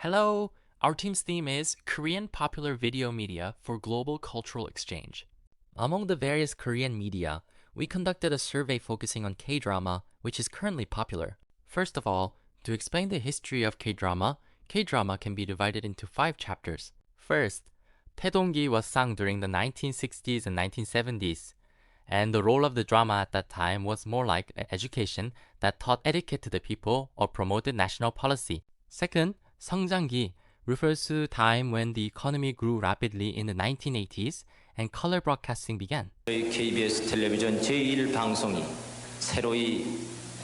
Hello! Our team's theme is Korean Popular Video Media for Global Cultural Exchange. Among the various Korean media, we conducted a survey focusing on K-drama, which is currently popular. First of all, to explain the history of K-drama can be divided into 5 chapters. First, Taedonggi was sung during the 1960s and 1970s, and the role of the drama at that time was more like an education that taught etiquette to the people or promoted national policy. Second, 성장기 refers to the time when the economy grew rapidly in the 1980s and color broadcasting began. KBS 텔레비전 제1방송이 새로이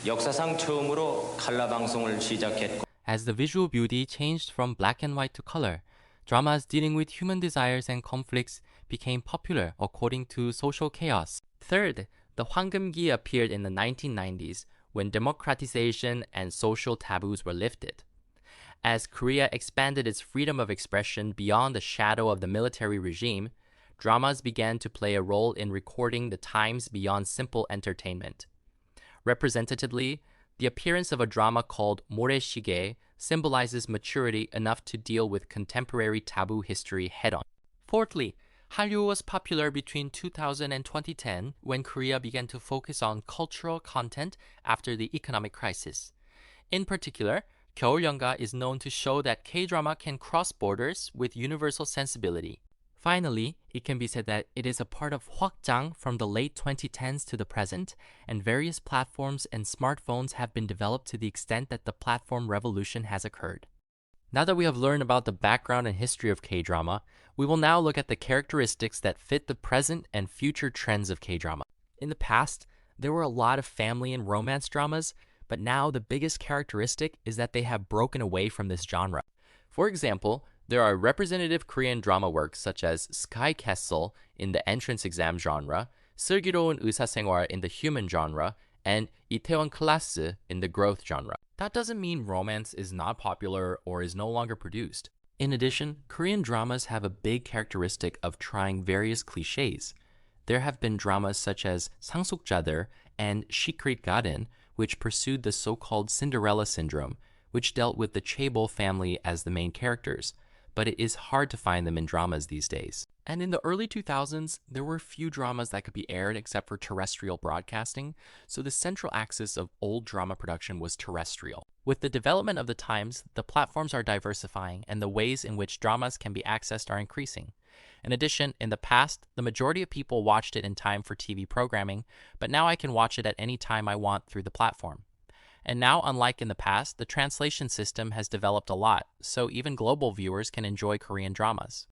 역사상 처음으로 칼라 방송을 시작했고 As the visual beauty changed from black and white to color, dramas dealing with human desires and conflicts became popular according to social chaos. Third, the Hwanggeumgi appeared in the 1990s when democratization and social taboos were lifted. As Korea expanded its freedom of expression beyond the shadow of the military regime, dramas began to play a role in recording the times beyond simple entertainment. Representatively, the appearance of a drama called Moreshige symbolizes maturity enough to deal with contemporary taboo history head-on. Fourthly, Hallyu was popular between 2000 and 2010 when Korea began to focus on cultural content after the economic crisis. In particular, 겨울연가 is known to show that K-drama can cross borders with universal sensibility. Finally, it can be said that it is a part of Hwakjang from the late 2010s to the present, and various platforms and smartphones have been developed to the extent that the platform revolution has occurred. Now that we have learned about the background and history of K-drama, we will now look at the characteristics that fit the present and future trends of K-drama. In the past, there were a lot of family and romance dramas, but now the biggest characteristic is that they have broken away from this genre. For example, there are representative Korean drama works such as Sky Castle in the entrance exam genre, 슬기로운 의사생활 in the human genre, and Itaewon Class in the growth genre. That doesn't mean romance is not popular or is no longer produced. In addition, Korean dramas have a big characteristic of trying various cliches. There have been dramas such as 상속자들 and Secret Garden, which pursued the so-called Cinderella syndrome, which dealt with the Chaebol family as the main characters, but it is hard to find them in dramas these days. And in the early 2000s, there were few dramas that could be aired except for terrestrial broadcasting, so the central axis of old drama production was terrestrial. With the development of the times, the platforms are diversifying and the ways in which dramas can be accessed are increasing. In addition, in the past, the majority of people watched it in time for TV programming, but now I can watch it at any time I want through the platform. And now, unlike in the past, the translation system has developed a lot, so even global viewers can enjoy Korean dramas.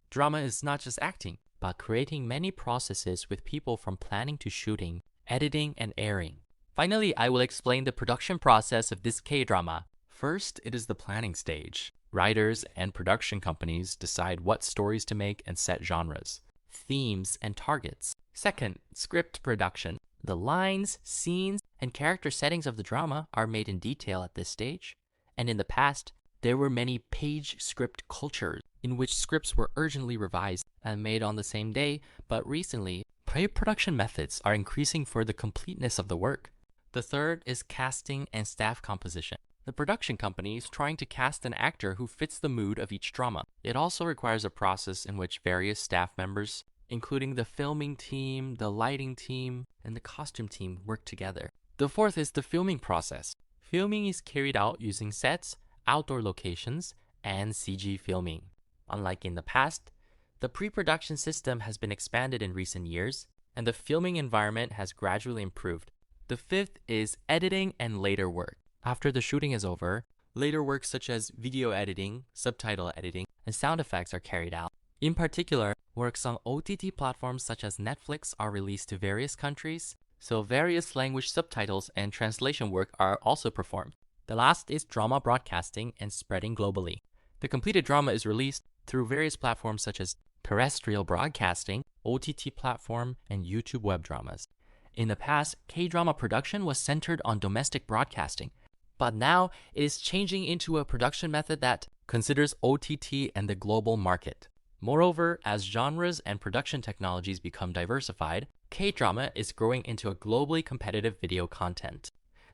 Drama is not just acting, but creating many processes with people from planning to shooting, editing, and airing. Finally, I will explain the production process of this K-drama. First, it is the planning stage. Writers and production companies decide what stories to make and set genres, themes, and targets. Second, script production. The lines, scenes, and character settings of the drama are made in detail at this stage. And in the past, there were many page script cultures in which scripts were urgently revised and made on the same day, but recently, pre-production methods are increasing for the completeness of the work. The third is casting and staff composition. The production company is trying to cast an actor who fits the mood of each drama. It also requires a process in which various staff members, including the filming team, the lighting team, and the costume team, work together. The fourth is the filming process. Filming is carried out using sets, outdoor locations, and CG filming. Unlike in the past, the pre-production system has been expanded in recent years, and the filming environment has gradually improved. The fifth is editing and later work. After the shooting is over, later work such as video editing, subtitle editing, and sound effects are carried out. In particular, works on OTT platforms such as Netflix are released to various countries, so various language subtitles and translation work are also performed. The last is drama broadcasting and spreading globally. The completed drama is released through various platforms such as terrestrial broadcasting, OTT platform, and YouTube web dramas. In the past, K-drama production was centered on domestic broadcasting, but now it is changing into a production method that considers OTT and the global market. Moreover, as genres and production technologies become diversified, K-drama is growing into a globally competitive video content.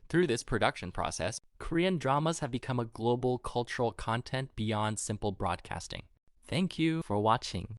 Through this production process, Korean dramas have become a global cultural content beyond simple broadcasting. Thank you for watching.